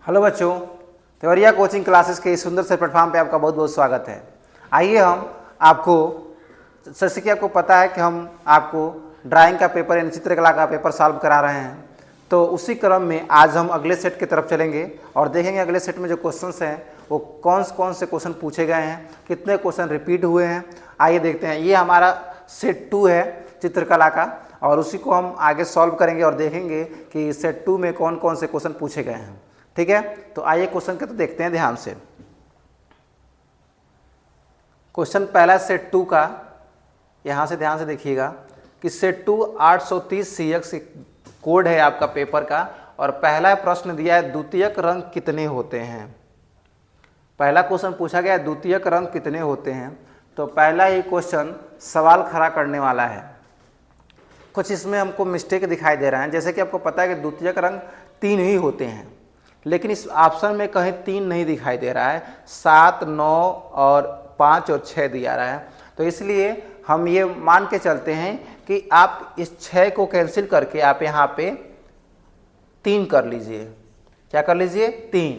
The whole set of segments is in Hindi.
हेलो बच्चों, तिवरिया कोचिंग क्लासेस के इस सुंदर से प्लेटफॉर्म पे आपका बहुत बहुत स्वागत है। आइए हम आपको, जैसे कि आपको पता है कि हम आपको ड्राइंग का पेपर यानी चित्रकला का पेपर सॉल्व करा रहे हैं, तो उसी क्रम में आज हम अगले सेट की तरफ चलेंगे और देखेंगे अगले सेट में जो क्वेश्चंस हैं वो कौन से क्वेश्चन पूछे गए हैं, कितने क्वेश्चन रिपीट हुए हैं। आइए देखते हैं। ये हमारा सेट 2 है चित्रकला का और उसी को हम आगे सॉल्व करेंगे और देखेंगे कि सेट 2 में कौन कौन से क्वेश्चन पूछे गए हैं। ठीक है, तो आइए क्वेश्चन के तो देखते हैं ध्यान से। क्वेश्चन पहला सेट 2 का, यहां से ध्यान से देखिएगा कि सेट 2 830 CX कोड है आपका पेपर का और पहला प्रश्न दिया है द्वितीयक रंग कितने होते हैं। पहला क्वेश्चन पूछा गया है द्वितीयक रंग कितने होते हैं, तो पहला ही क्वेश्चन सवाल खड़ा करने वाला है। कुछ इसमें हमको मिस्टेक दिखाई दे रहा है, जैसे कि आपको पता है कि द्वितीयक रंग 3 ही होते हैं, लेकिन इस ऑप्शन में कहीं 3 नहीं दिखाई दे रहा है, 7, 9 और 5 और 6 दिया रहा है। तो इसलिए हम ये मान के चलते हैं कि आप इस 6 को कैंसिल करके आप यहाँ पे 3 कर लीजिए। क्या कर लीजिए? 3।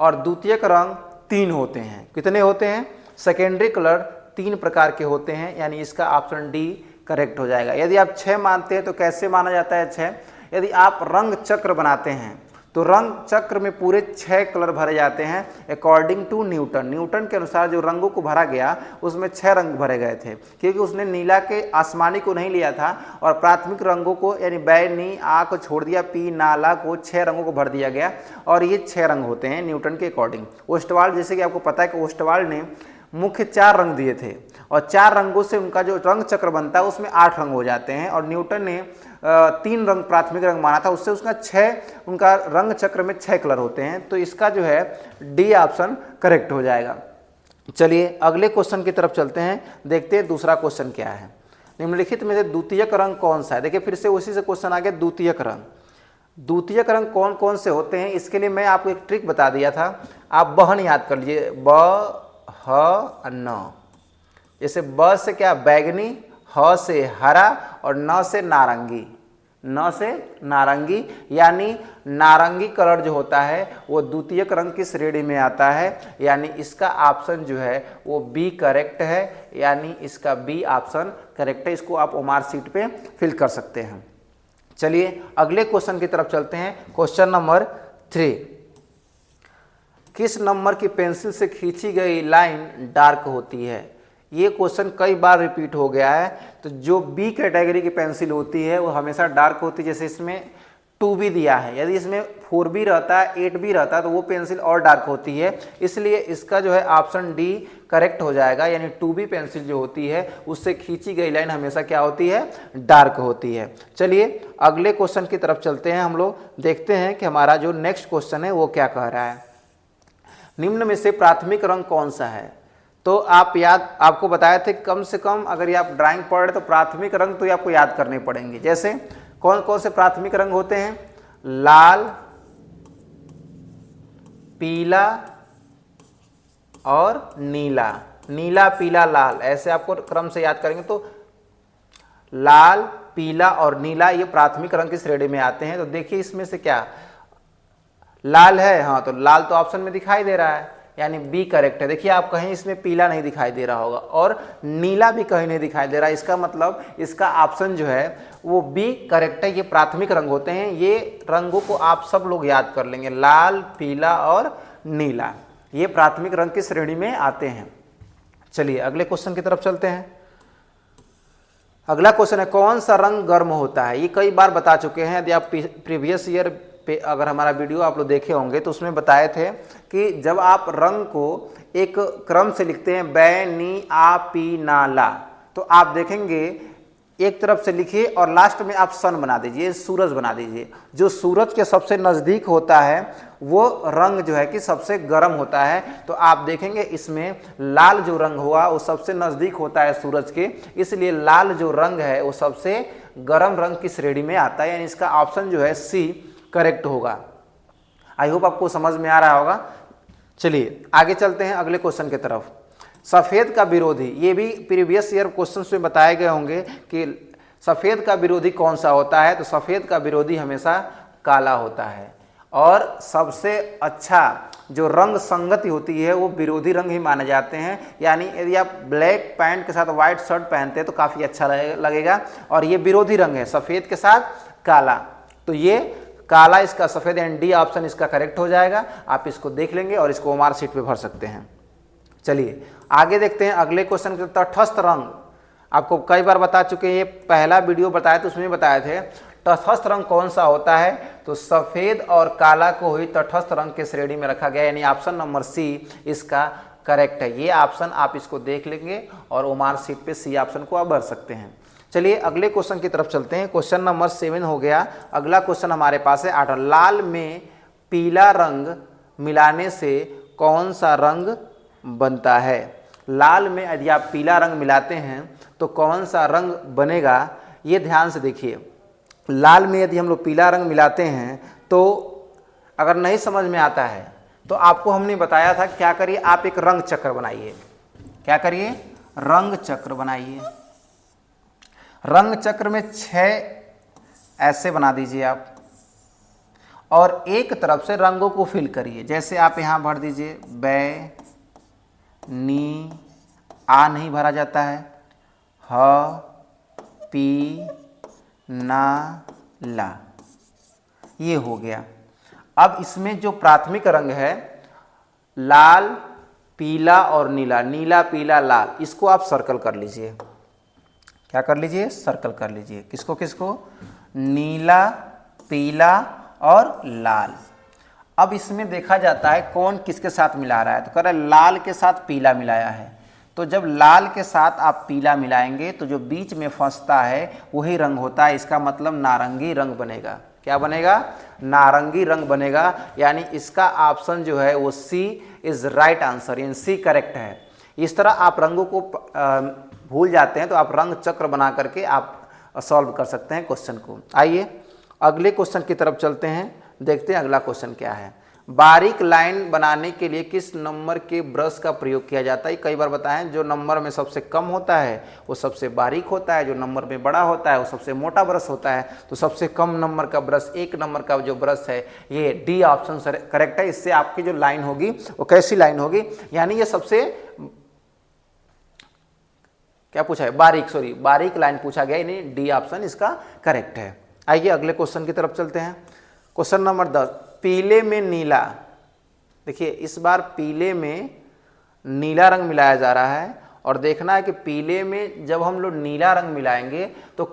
और द्वितीयक रंग 3 होते हैं। कितने होते हैं? सेकेंडरी कलर 3 प्रकार के होते हैं, यानी इसका ऑप्शन डी करेक्ट हो जाएगा। यदि आप 6 मानते हैं तो कैसे माना जाता है 6? यदि आप रंग चक्र बनाते हैं तो रंग चक्र में पूरे 6 कलर भरे जाते हैं अकॉर्डिंग टू न्यूटन। न्यूटन के अनुसार जो रंगों को भरा गया उसमें 6 रंग भरे गए थे, क्योंकि उसने नीला के आसमानी को नहीं लिया था और प्राथमिक रंगों को यानी बैगनी आ को छोड़ दिया, पी नाला को 6 रंगों को भर दिया गया और ये 6 रंग होते हैं न्यूटन के अकॉर्डिंग। ओस्टवाल्ड, जैसे कि आपको पता है कि ओस्टवाल्ड ने मुख्य 4 रंग दिए थे और 4 रंगों से उनका जो रंग चक्र बनता है उसमें 8 रंग हो जाते हैं और न्यूटन ने 3 रंग प्राथमिक रंग माना था, उससे उसका 6 उनका रंग चक्र में 6 कलर होते हैं। तो इसका जो है डी ऑप्शन करेक्ट हो जाएगा। चलिए अगले क्वेश्चन की तरफ चलते हैं, देखते हैं दूसरा क्वेश्चन क्या है। निम्नलिखित में से द्वितीयक रंग कौन सा है? देखिए फिर से उसी से क्वेश्चन आ गया द्वितीयक रंग। द्वितीयक रंग कौन कौन से होते हैं, इसके लिए मैं आपको एक ट्रिक बता दिया था, आप बहन याद कर लीजिए, ब ह न। जैसे ब से क्या? बैगनी, ह से हरा और न से नारंगी। न से नारंगी, यानी नारंगी कलर जो होता है वो द्वितीयक रंग की श्रेणी में आता है, यानी इसका ऑप्शन जो है वो बी करेक्ट है, यानी इसका बी ऑप्शन करेक्ट है। इसको आप ओमार सीट पे फिल कर सकते हैं। चलिए अगले क्वेश्चन की तरफ चलते हैं। क्वेश्चन नंबर 3, किस नंबर की पेंसिल से खींची गई लाइन डार्क होती है? ये क्वेश्चन कई बार रिपीट हो गया है। तो जो बी कैटेगरी की पेंसिल होती है वो हमेशा डार्क होती है। जैसे इसमें 2B दिया है, यदि इसमें 4B रहता है, 8B रहता है तो वो पेंसिल और डार्क होती है, इसलिए इसका जो है ऑप्शन डी करेक्ट हो जाएगा, यानी 2B पेंसिल जो होती है उससे खींची गई लाइन हमेशा क्या होती है? डार्क होती है। चलिए अगले क्वेश्चन की तरफ चलते हैं हम लोग, देखते हैं कि हमारा जो नेक्स्ट क्वेश्चन है वो क्या कह रहा है। निम्न में से प्राथमिक रंग कौन सा है? तो आपको बताए थे कम से कम अगर ये आप ड्राइंग पढ़ रहे तो प्राथमिक रंग तो ये आपको याद करने पड़ेंगे। जैसे कौन कौन से प्राथमिक रंग होते हैं? लाल, पीला और नीला। नीला, पीला, लाल, ऐसे आपको क्रम से याद करेंगे तो लाल, पीला और नीला ये प्राथमिक रंग की श्रेणी में आते हैं। तो देखिए इसमें से क्या लाल है? हाँ, तो लाल तो ऑप्शन में दिखाई दे रहा है, यानी बी करेक्ट है। देखिए आप कहीं इसमें पीला नहीं दिखाई दे रहा होगा और नीला भी कहीं नहीं दिखाई दे रहा, इसका मतलब इसका ऑप्शन जो है वो बी करेक्ट है। ये प्राथमिक रंग होते हैं, ये रंगों को आप सब लोग याद कर लेंगे, लाल, पीला और नीला, ये प्राथमिक रंग की श्रेणी में आते हैं। चलिए अगले क्वेश्चन की तरफ चलते हैं। अगला क्वेश्चन है कौन सा रंग गर्म होता है? ये कई बार बता चुके हैं, यदि आप प्रीवियस ईयर पे अगर हमारा वीडियो आप लोग देखे होंगे तो उसमें बताए थे कि जब आप रंग को एक क्रम से लिखते हैं बै नी आ पी ना ला, तो आप देखेंगे एक तरफ से लिखिए और लास्ट में आप सन बना दीजिए, सूरज बना दीजिए। जो सूरज के सबसे नज़दीक होता है वो रंग जो है कि सबसे गर्म होता है। तो आप देखेंगे इसमें लाल जो रंग हुआ वो सबसे नज़दीक होता है सूरज के, इसलिए लाल जो रंग है वो सबसे गर्म रंग की श्रेणी में आता है, यानी इसका ऑप्शन जो है सी करेक्ट होगा। आई होप आपको समझ में आ रहा होगा। चलिए आगे चलते हैं अगले क्वेश्चन की तरफ। सफ़ेद का विरोधी, ये भी प्रीवियस ईयर क्वेश्चंस में बताए गए होंगे कि सफ़ेद का विरोधी कौन सा होता है। तो सफ़ेद का विरोधी हमेशा काला होता है और सबसे अच्छा जो रंग संगति होती है वो विरोधी रंग ही माने जाते हैं। यानी यदि आप ब्लैक पैंट के साथ व्हाइट शर्ट पहनते हैं तो काफ़ी अच्छा लगेगा, और ये विरोधी रंग है सफ़ेद के साथ काला, तो ये काला इसका सफ़ेद, यानी डी ऑप्शन इसका करेक्ट हो जाएगा। आप इसको देख लेंगे और इसको ओमार शीट पे भर सकते हैं। चलिए आगे देखते हैं अगले क्वेश्चन के। तटस्थ रंग आपको कई बार बता चुके हैं, ये पहला वीडियो बताया तो उसमें बताए थे। तटस्थ रंग कौन सा होता है, तो सफ़ेद और काला को ही तटस्थ रंग के श्रेणी में रखा गया, यानी ऑप्शन नंबर सी इसका करेक्ट है। ये ऑप्शन आप इसको देख लेंगे और ओमार शीट पे सी ऑप्शन को आप भर सकते हैं। चलिए अगले क्वेश्चन की तरफ चलते हैं। क्वेश्चन नंबर 7 हो गया। अगला क्वेश्चन हमारे पास है 8। लाल में पीला रंग मिलाने से कौन सा रंग बनता है। लाल में यदि आप पीला रंग मिलाते हैं तो कौन सा रंग बनेगा, ये ध्यान से देखिए। लाल में यदि हम लोग पीला रंग मिलाते हैं तो अगर नहीं समझ में आता है तो आपको हमने बताया था क्या करिए, आप एक रंग चक्र बनाइए। क्या करिए, रंग चक्र बनाइए। रंग चक्र में 6 ऐसे बना दीजिए आप, और एक तरफ से रंगों को फिल करिए। जैसे आप यहाँ भर दीजिए बै नी, आ नहीं भरा जाता है, ह पी ना ला, ये हो गया। अब इसमें जो प्राथमिक रंग है लाल पीला और नीला, नीला पीला लाल, इसको आप सर्कल कर लीजिए। क्या कर लीजिए, सर्कल कर लीजिए। किसको किसको, नीला पीला और लाल। अब इसमें देखा जाता है कौन किसके साथ मिला रहा है, तो कह रहा है लाल के साथ पीला मिलाया है। तो जब लाल के साथ आप पीला मिलाएंगे तो जो बीच में फंसता है वही रंग होता है, इसका मतलब नारंगी रंग बनेगा। क्या बनेगा, नारंगी रंग बनेगा। यानी इसका ऑप्शन जो है वो सी इज राइट आंसर, यानी सी करेक्ट है। इस तरह आप रंगों को भूल जाते हैं तो आप रंग चक्र बना करके आप सॉल्व कर सकते हैं क्वेश्चन को। आइए अगले क्वेश्चन की तरफ चलते हैं, देखते हैं अगला क्वेश्चन क्या है। बारीक लाइन बनाने के लिए किस नंबर के ब्रश का प्रयोग किया जाता है। कई बार बताएं, जो नंबर में सबसे कम होता है वो सबसे बारीक होता है, जो नंबर में बड़ा होता है वो सबसे मोटा ब्रश होता है। तो सबसे कम नंबर का ब्रश, 1 नंबर का जो ब्रश है, ये डी ऑप्शन करेक्ट है। इससे आपकी जो लाइन होगी वो कैसी लाइन होगी, यानी ये सबसे क्या पूछा है, बारीक लाइन पूछा गया, यानी डी ऑप्शन इसका करेक्ट है। आइए अगले क्वेश्चन की तरफ चलते हैं। क्वेश्चन नंबर 10, पीले में नीला। देखिए इस बार पीले में नीला रंग मिलाया जा रहा है, और देखना है कि पीले में जब हम लोग नीला रंग मिलाएंगे तो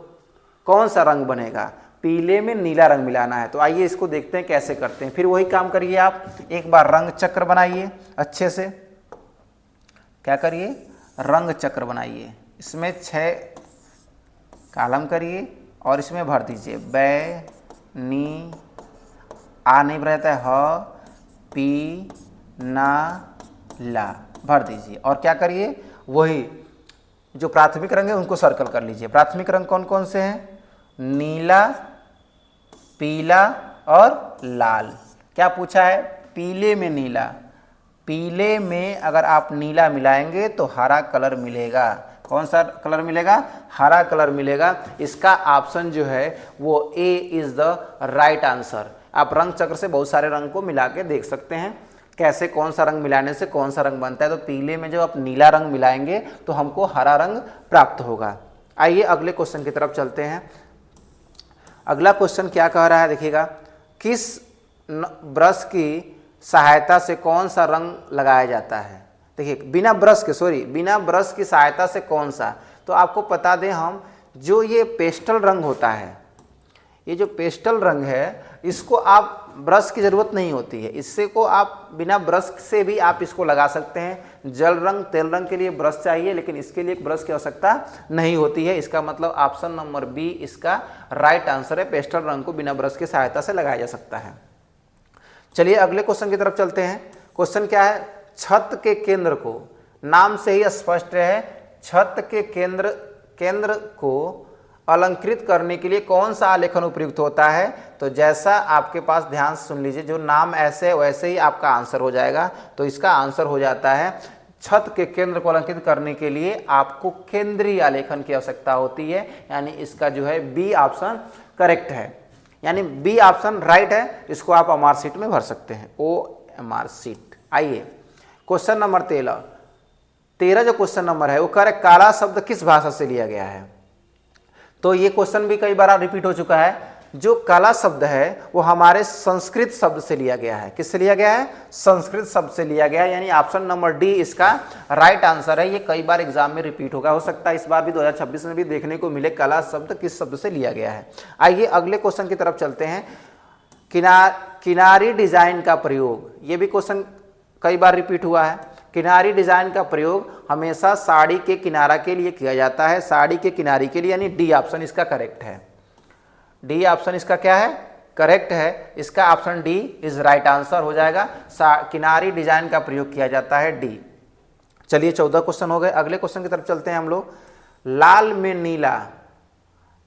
कौन सा रंग बनेगा। पीले में नीला रंग मिलाना है, तो आइए इसको देखते हैं कैसे करते हैं। फिर वही काम करिए, आप एक बार रंग चक्र बनाइए अच्छे से। क्या करिए, रंग चक्र बनाइए। इसमें 6 कॉलम करिए और इसमें भर दीजिए बै नी, आ नहीं भरा जाता है, ह पी ना ला, भर दीजिए। और क्या करिए, वही जो प्राथमिक रंग है उनको सर्कल कर लीजिए। प्राथमिक रंग कौन कौन से हैं, नीला पीला और लाल। क्या पूछा है, पीले में नीला। पीले में अगर आप नीला मिलाएंगे तो हरा कलर मिलेगा। कौन सा कलर मिलेगा, हरा कलर मिलेगा। इसका ऑप्शन जो है वो ए इज द राइट आंसर। आप रंग चक्र से बहुत सारे रंग को मिला के देख सकते हैं कैसे कौन सा रंग मिलाने से कौन सा रंग बनता है। तो पीले में जब आप नीला रंग मिलाएंगे तो हमको हरा रंग प्राप्त होगा। आइए अगले क्वेश्चन की तरफ चलते हैं। अगला क्वेश्चन क्या कह रहा है, देखिएगा, किस ब्रश की सहायता से कौन सा रंग लगाया जाता है। देखिए बिना ब्रश की सहायता से कौन सा, तो आपको बता दें हम, जो ये पेस्टल रंग होता है, ये जो पेस्टल रंग है इसको आप ब्रश की ज़रूरत नहीं होती है। इससे को आप बिना ब्रश से भी आप इसको लगा सकते हैं। जल रंग तेल रंग के लिए ब्रश चाहिए, लेकिन इसके लिए ब्रश की आवश्यकता नहीं होती है। इसका मतलब ऑप्शन नंबर बी इसका राइट आंसर है। पेस्टल रंग को बिना ब्रश की सहायता से लगाया जा सकता है। चलिए अगले क्वेश्चन की तरफ चलते हैं। क्वेश्चन क्या है, छत के केंद्र को, नाम से ही स्पष्ट है, छत के केंद्र को अलंकृत करने के लिए कौन सा आलेखन उपयुक्त होता है। तो जैसा आपके पास, ध्यान से सुन लीजिए, जो नाम ऐसे है वैसे ही आपका आंसर हो जाएगा। तो इसका आंसर हो जाता है, छत के केंद्र को अलंकृत करने के लिए आपको केंद्रीय आलेखन की आवश्यकता होती है, यानी इसका जो है बी ऑप्शन करेक्ट है। यानी बी ऑप्शन राइट है, इसको आप एमआर सीट में भर सकते हैं, OMR सीट। आइए क्वेश्चन नंबर 13 जो क्वेश्चन नंबर है वो कह रहे काला शब्द किस भाषा से लिया गया है। तो ये क्वेश्चन भी कई बार रिपीट हो चुका है। जो काला शब्द है वो हमारे संस्कृत शब्द से लिया गया है। किससे लिया गया है? संस्कृत शब्द से लिया गया है, यानी ऑप्शन नंबर डी इसका राइट आंसर है। ये कई बार एग्जाम में रिपीट होगा, हो सकता है इस बार भी 2026 में भी देखने को मिले काला शब्द किस शब्द से लिया गया है। आइए अगले क्वेश्चन की तरफ चलते हैं। किनारी डिजाइन का प्रयोग, ये भी क्वेश्चन कई बार रिपीट हुआ है। किनारी डिजाइन का प्रयोग हमेशा साड़ी के किनारा के लिए किया जाता है, साड़ी के किनारे के लिए, यानी डी ऑप्शन इसका करेक्ट है। डी ऑप्शन इसका क्या है? करेक्ट है। इसका option D is right answer हो जाएगा। किनारी डिजाइन का प्रयोग किया जाता है, डी। चलिए 14 क्वेश्चन हो गए। अगले क्वेश्चन की तरफ चलते हैं हम लोग। लाल में नीला,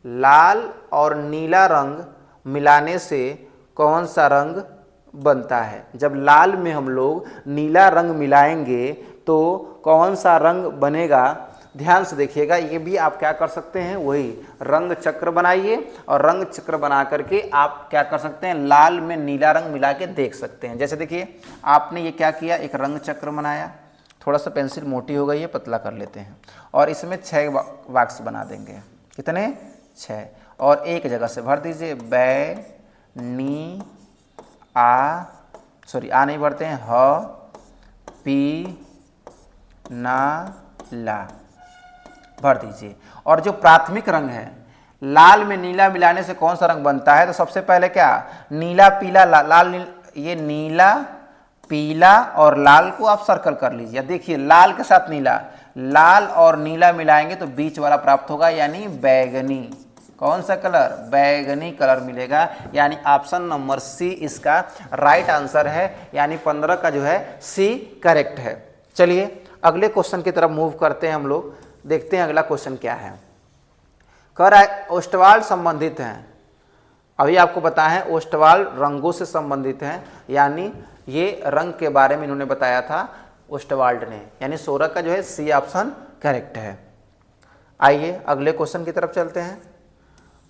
लाल और नीला रंग मिलाने से कौन सा रंग बनता है? जब लाल में हम लोग नीला रंग मिलाएंगे तो कौन सा रंग बनेगा? ध्यान से देखिएगा, ये भी आप क्या कर सकते हैं, वही रंग चक्र बनाइए और रंग चक्र बना करके आप क्या कर सकते हैं, लाल में नीला रंग मिला के देख सकते हैं। जैसे देखिए आपने ये क्या किया, एक रंग चक्र बनाया, थोड़ा सा पेंसिल मोटी हो गई है, पतला कर लेते हैं और इसमें 6 बॉक्स बना देंगे। कितने? 6। और एक जगह से भर दीजिए, नी आ नहीं भरते हैं, ह पी ना ला भर दीजिए। और जो प्राथमिक रंग है, लाल में नीला मिलाने से कौन सा रंग बनता है? तो सबसे पहले क्या, नीला पीला लाल ये नीला पीला और लाल को आप सर्कल कर लीजिए। देखिए लाल के साथ नीला, लाल और नीला मिलाएंगे तो बीच वाला प्राप्त होगा, यानी बैगनी। कौन सा कलर? बैगनी कलर मिलेगा, यानी ऑप्शन नंबर सी इसका राइट आंसर है, यानी 15 का जो है सी करेक्ट है। चलिए अगले क्वेश्चन की तरफ मूव करते हैं हम लोग, देखते हैं अगला क्वेश्चन क्या है। कह रहा है ओस्टवाल संबंधित हैं, अभी आपको पता है ओस्टवाल रंगों से संबंधित हैं, यानी ये रंग के बारे में इन्होंने बताया था ओस्टवाल्ड ने, यानी 16 का जो है सी ऑप्शन करेक्ट है। आइए अगले क्वेश्चन की तरफ चलते हैं।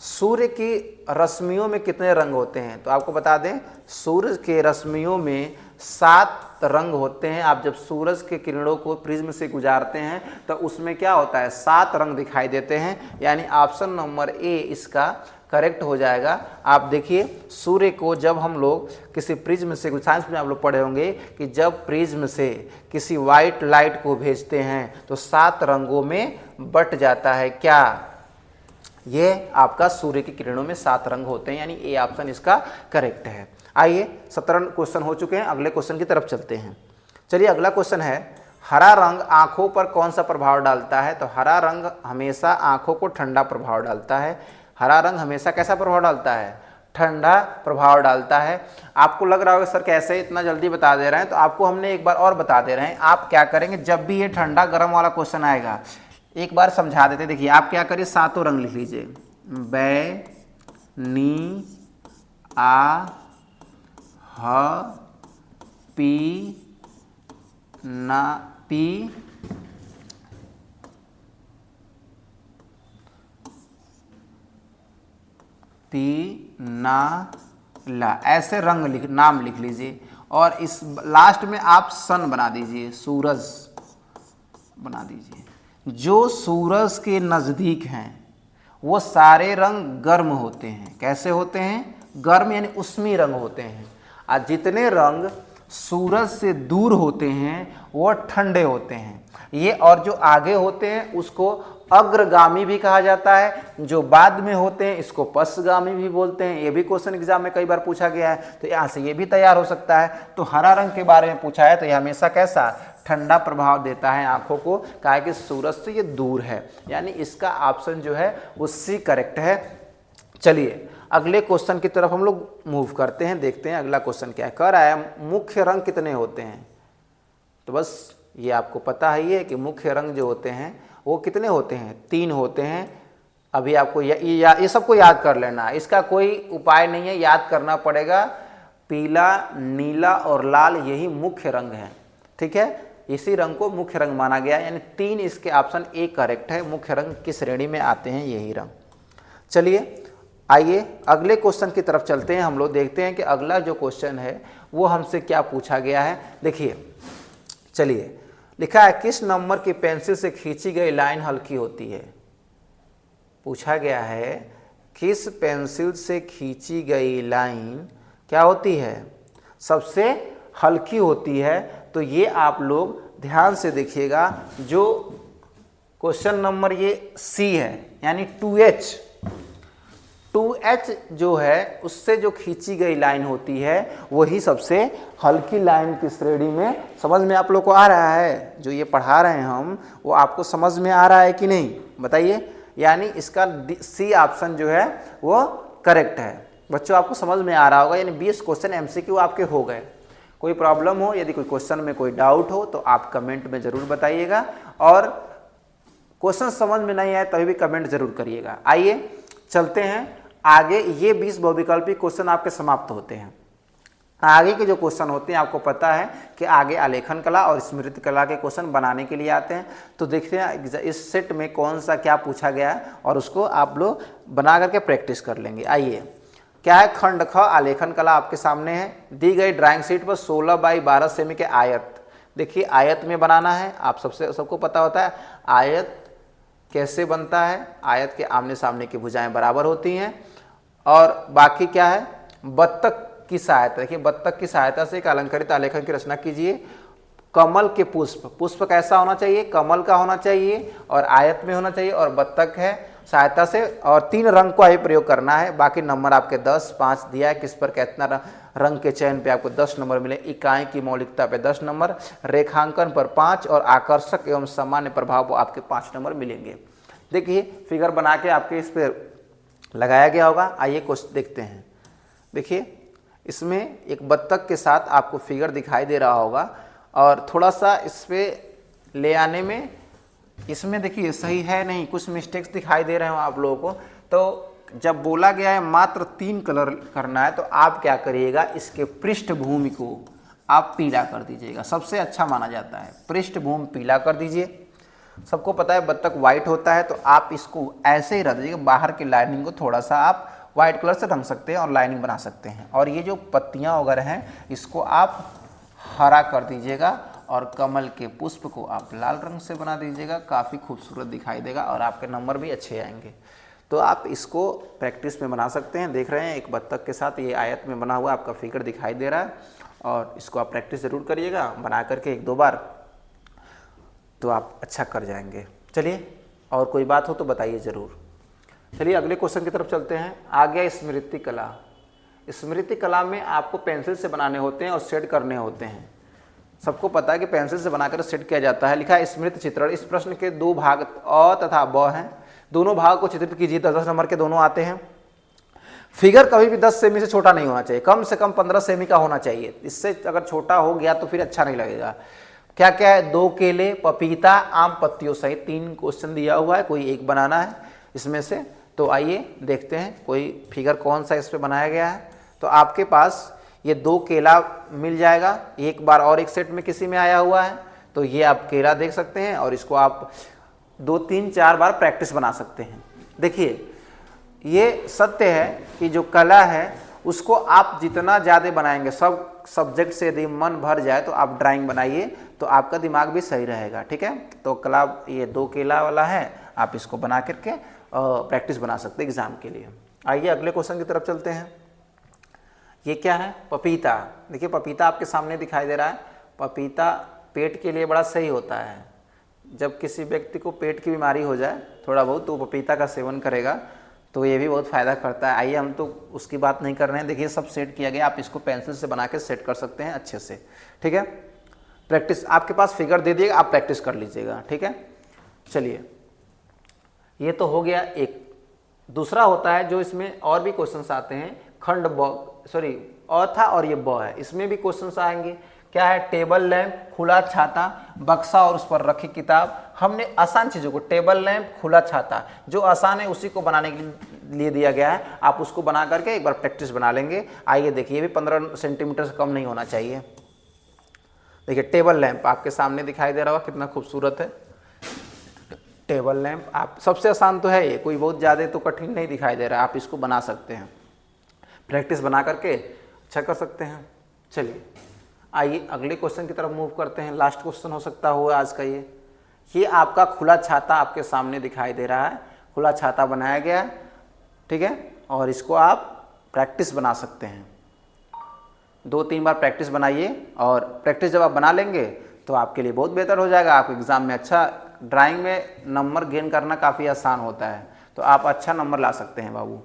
सूर्य की रश्मियों में कितने रंग होते हैं? तो आपको बता दें सूर्य के रश्मियों में 7 रंग होते हैं। आप जब सूरज के किरणों को प्रिज्म से गुजारते हैं तो उसमें क्या होता है, 7 रंग दिखाई देते हैं, यानी ऑप्शन नंबर ए इसका करेक्ट हो जाएगा। आप देखिए सूर्य को जब हम लोग किसी प्रिज्म से, साइंस में आप लोग पढ़े होंगे कि जब प्रिज्म से किसी वाइट लाइट को भेजते हैं तो 7 रंगों में बट जाता है। क्या ये आपका सूर्य की किरणों में 7 रंग होते हैं, यानी ए ऑप्शन इसका करेक्ट है। आइए 17 क्वेश्चन हो चुके हैं, अगले क्वेश्चन की तरफ चलते हैं। चलिए अगला क्वेश्चन है, हरा रंग आंखों पर कौन सा प्रभाव डालता है? तो हरा रंग हमेशा आंखों को ठंडा प्रभाव डालता है। हरा रंग हमेशा कैसा प्रभाव डालता है? ठंडा प्रभाव डालता है। आपको लग रहा होगा सर कैसे इतना जल्दी बता दे रहे हैं, तो आपको हमने एक बार और बता दे रहे हैं। आप क्या करेंगे, जब भी ये ठंडा गर्म वाला क्वेश्चन आएगा एक बार समझा देते। देखिए आप क्या करिए, 7 रंग लिख लीजिए, नी आ ह पी ना पी ना ला, ऐसे रंग नाम लिख लीजिए और इस लास्ट में आप सन बना दीजिए, सूरज बना दीजिए। जो सूरज के नज़दीक हैं वो सारे रंग गर्म होते हैं। कैसे होते हैं? गर्म यानी उष्मी रंग होते हैं। और जितने रंग सूरज से दूर होते हैं वो ठंडे होते हैं। ये और जो आगे होते हैं उसको अग्रगामी भी कहा जाता है, जो बाद में होते हैं इसको पश्चगामी भी बोलते हैं। ये भी क्वेश्चन एग्जाम में कई बार पूछा गया है, तो यहाँ से ये भी तैयार हो सकता है। तो हरा रंग के बारे में पूछा है तो ये हमेशा कैसा, ठंडा प्रभाव देता है आंखों को, कहा कि सूरज से ये दूर है, यानी इसका ऑप्शन जो है वो सी करेक्ट है। चलिए अगले क्वेश्चन की तरफ हम लोग मूव करते हैं, देखते हैं अगला क्वेश्चन क्या है। कह रहा है मुख्य रंग कितने होते हैं? तो बस ये आपको पता ही है कि मुख्य रंग जो होते हैं वो कितने होते हैं, 3 होते हैं। अभी आपको ये सबको याद कर लेना, इसका कोई उपाय नहीं है, याद करना पड़ेगा। पीला, नीला और लाल यही मुख्य रंग हैं, ठीक है। इसी रंग को मुख्य रंग माना गया, यानी 3 इसके ऑप्शन ए करेक्ट है। मुख्य रंग किस श्रेणी में आते हैं, यही रंग। चलिए आइए अगले क्वेश्चन की तरफ चलते हैं हम लोग, देखते हैं कि अगला जो क्वेश्चन है वो हमसे क्या पूछा गया है। देखिए चलिए, लिखा है किस नंबर की पेंसिल से खींची गई लाइन हल्की होती है। पूछा गया है किस पेंसिल से खींची गई लाइन क्या होती है, सबसे हल्की होती है। तो ये आप लोग ध्यान से देखिएगा, जो क्वेश्चन नंबर ये सी है यानी 2H जो है उससे जो खींची गई लाइन होती है वही सबसे हल्की लाइन की श्रेणी में। समझ में आप लोग को आ रहा है, जो ये पढ़ा रहे हैं हम वो आपको समझ में आ रहा है कि नहीं बताइए। यानी इसका सी ऑप्शन जो है वो करेक्ट है। बच्चों आपको समझ में आ रहा होगा, यानी 20 क्वेश्चन MCQ आपके हो गए। कोई प्रॉब्लम हो, यदि कोई क्वेश्चन में कोई डाउट हो तो आप कमेंट में ज़रूर बताइएगा, और क्वेश्चन समझ में नहीं आए तभी भी कमेंट जरूर करिएगा। आइए चलते हैं आगे। ये 20 बहुविकल्पी क्वेश्चन आपके समाप्त होते हैं। आगे के जो क्वेश्चन होते हैं आपको पता है कि आगे आलेखन कला और स्मृति कला के क्वेश्चन बनाने के लिए आते हैं। तो देखते हैं इस सेट में कौन सा क्या पूछा गया है और उसको आप लोग बना करके प्रैक्टिस कर लेंगे। आइए, क्या है, खंड ख आलेखन कला आपके सामने है। दी गई ड्राइंग शीट पर 16 बाई 12 सेमी के आयत, देखिए आयत में बनाना है। आप सबको पता होता है आयत कैसे बनता है। आयत के आमने सामने की भुजाएं बराबर होती हैं। और बाकी क्या है, बत्तख की सहायता, देखिए बत्तख की सहायता से एक अलंकारित आलेखन की रचना कीजिए। कमल के पुष्प कैसा होना चाहिए, कमल का होना चाहिए और आयत में होना चाहिए, और बत्तख है सहायता से, और 3 रंग को ही प्रयोग करना है। बाकी नंबर आपके 10 5 दिया है, किस पर कितना रंग के चयन पे आपको 10 नंबर मिले। इकाई की मौलिकता पे 10 नंबर, रेखांकन पर 5 और आकर्षक एवं सामान्य प्रभाव पर आपके 5 नंबर मिलेंगे। देखिए फिगर बना के आपके इस पर लगाया गया होगा। आइए क्वेश्चन देखते हैं। देखिए इसमें एक बत्तख के साथ आपको फिगर दिखाई दे रहा होगा, और थोड़ा सा इस पर ले आने में इसमें देखिए सही है नहीं, कुछ मिस्टेक्स दिखाई दे रहे हो आप लोगों को। तो जब बोला गया है मात्र 3 कलर करना है तो आप क्या करिएगा, इसके पृष्ठभूमि को आप पीला कर दीजिएगा, सबसे अच्छा माना जाता है। पृष्ठभूमि पीला कर दीजिए। सबको पता है बत्तख वाइट होता है, तो आप इसको ऐसे ही रख दीजिएगा। बाहर की लाइनिंग को थोड़ा सा आप वाइट कलर से रंग सकते हैं और लाइनिंग बना सकते हैं। और ये जो पत्तियां वगैरह हैं इसको आप हरा कर दीजिएगा, और कमल के पुष्प को आप लाल रंग से बना दीजिएगा। काफ़ी खूबसूरत दिखाई देगा और आपके नंबर भी अच्छे आएंगे। तो आप इसको प्रैक्टिस में बना सकते हैं। देख रहे हैं एक बत्तख के साथ ये आयत में बना हुआ आपका फिगर दिखाई दे रहा है, और इसको आप प्रैक्टिस ज़रूर करिएगा बना करके 1-2 बार, तो आप अच्छा कर जाएंगे। चलिए और कोई बात हो तो बताइए ज़रूर। चलिए अगले क्वेश्चन की तरफ चलते हैं। आ गया स्मृति कला। स्मृति कला में आपको पेंसिल से बनाने होते हैं और सेट करने होते हैं। सबको पता है कि पेंसिल से बनाकर सेट किया जाता है। लिखा है स्मृति चित्रण। इस प्रश्न के 2 भाग अ तथा ब हैं। दोनों भाग को चित्रित कीजिए। 10-10 नंबर के दोनों आते हैं। फिगर कभी भी 10 सेमी से छोटा नहीं होना चाहिए, कम से कम 15 सेमी का होना चाहिए। इससे अगर छोटा हो गया तो फिर अच्छा नहीं लगेगा। क्या क्या है, 2 केले, पपीता, आम पत्तियों सहित 3 क्वेश्चन दिया हुआ है, कोई एक बनाना है इसमें से। तो आइए देखते हैं कोई फिगर कौन सा इस पर बनाया गया है। तो आपके पास ये 2 केला मिल जाएगा। एक बार और एक सेट में किसी में आया हुआ है, तो ये आप केला देख सकते हैं और इसको आप 2-3-4 बार प्रैक्टिस बना सकते हैं। देखिए ये सत्य है कि जो कला है उसको आप जितना ज़्यादा बनाएंगे, सब सब्जेक्ट से यदि मन भर जाए तो आप ड्राइंग बनाइए तो आपका दिमाग भी सही रहेगा। ठीक है, तो कला ये 2 केला वाला है, आप इसको बना करके प्रैक्टिस बना सकते हैं एग्जाम के लिए। आइए अगले क्वेश्चन की तरफ चलते हैं। ये क्या है, पपीता। देखिए पपीता आपके सामने दिखाई दे रहा है। पपीता पेट के लिए बड़ा सही होता है। जब किसी व्यक्ति को पेट की बीमारी हो जाए थोड़ा बहुत, तो पपीता का सेवन करेगा तो ये भी बहुत फ़ायदा करता है। आइए हम तो उसकी बात नहीं कर रहे हैं। देखिए सब सेट किया गया, आप इसको पेंसिल से बना के सेट कर सकते हैं अच्छे से। ठीक है, प्रैक्टिस आपके पास फिगर दे दिएगा, आप प्रैक्टिस कर लीजिएगा। ठीक है, चलिए ये तो हो गया एक। दूसरा होता है जो इसमें और भी क्वेश्चंस आते हैं, खंड अ था और ये ब है, इसमें भी क्वेश्चंस आएंगे। क्या है, टेबल लैंप, खुला छाता, बक्सा और उस पर रखी किताब। हमने आसान चीज़ों को, टेबल लैंप, खुला छाता, जो आसान है उसी को बनाने के लिए दिया गया है। आप उसको बना करके एक बार प्रैक्टिस बना लेंगे। आइए देखिए, ये भी 15 सेंटीमीटर से कम नहीं होना चाहिए। देखिए टेबल लैंप आपके सामने दिखाई दे रहा होगा, कितना खूबसूरत है। टेबल लैंप, आप सबसे आसान तो है ये, कोई बहुत ज़्यादा तो कठिन नहीं दिखाई दे रहा, आप इसको बना सकते हैं, प्रैक्टिस बना करके अच्छा कर सकते हैं। चलिए आइए अगले क्वेश्चन की तरफ मूव करते हैं, लास्ट क्वेश्चन हो सकता हो आज का ये आपका खुला छाता आपके सामने दिखाई दे रहा है, खुला छाता बनाया गया है, ठीक है, और इसको आप प्रैक्टिस बना सकते हैं, 2-3 बार प्रैक्टिस बनाइए, और प्रैक्टिस जब आप बना लेंगे तो आपके लिए बहुत बेहतर हो जाएगा, आपको एग्ज़ाम में अच्छा, ड्राइंग में नंबर गेन करना काफ़ी आसान होता है, तो आप अच्छा नंबर ला सकते हैं बाबू,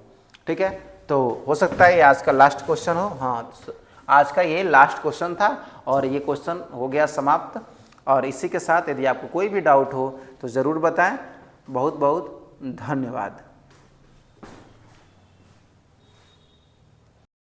ठीक है। तो हो सकता है ये आज का लास्ट क्वेश्चन हो, हाँ आज का ये लास्ट क्वेश्चन था और ये क्वेश्चन हो गया समाप्त। और इसी के साथ यदि आपको कोई भी डाउट हो तो ज़रूर बताएं। बहुत बहुत धन्यवाद।